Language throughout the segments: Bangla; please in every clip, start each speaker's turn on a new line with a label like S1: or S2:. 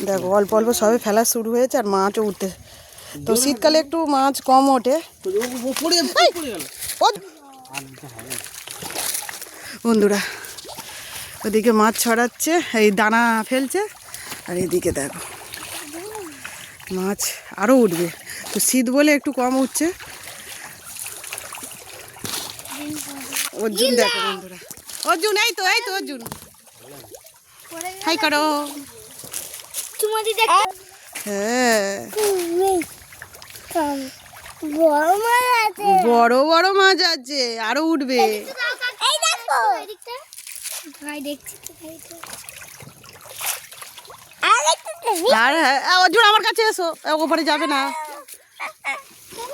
S1: দেখো অল্প অল্প সবে ফেলা শুরু হয়েছে আর মাছও উঠতে। তো শীতকালে একটু মাছ কম ওঠে বন্ধুরা। ওদিকে মাছ ছড়াচ্ছে, এই দানা ফেলছে, আর এইদিকে দেখো মাছ আরও উঠবে। তো শীত বলে একটু কম উঠছে। অর্জুন দেখো বন্ধুরা, অর্জুন এই তো অর্জুন হাই করো। হ্যাঁ বড় বড় মাছ আছে, আরো উঠবে। আর অর্জুন আমার কাছে এসো, ওপরে যাবে না,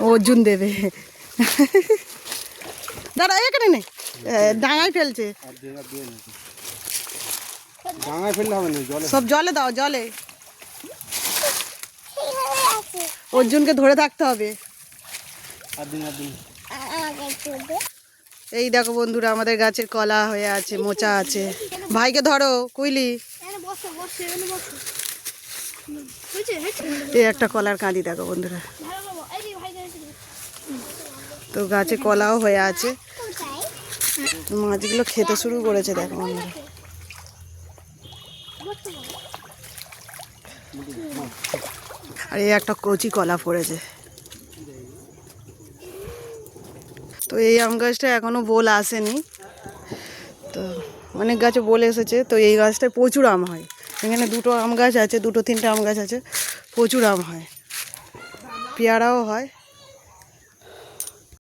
S1: অর্জুন দেবে। দাঁড়া এখানে নেই, ডাঙায় ফেলছে। সব জলে দাও, জলে। অর্জুনকে ধরে থাকতে হবে। এই দেখো বন্ধুরা, আমাদের গাছের কলা হয়ে আছে, মোচা আছে। ভাইকে ধরো কুইলি। এই একটা কলার কাঁদি দেখো বন্ধুরা। তো গাছে কলাও হয়ে আছে, মাছগুলো খেতে শুরু করেছে দেখো বন্ধুরা। আর এই একটা কচি কলা পড়েছে। তো এই আম গাছটা এখনো বোল আসেনি, তো অনেক গাছে বোল এসেছে। তো এই গাছটায় প্রচুর আম হয়। এখানে দুটো আম গাছ আছে, দুটো তিনটে আম গাছ আছে, প্রচুর আম হয়, পেয়ারাও হয়।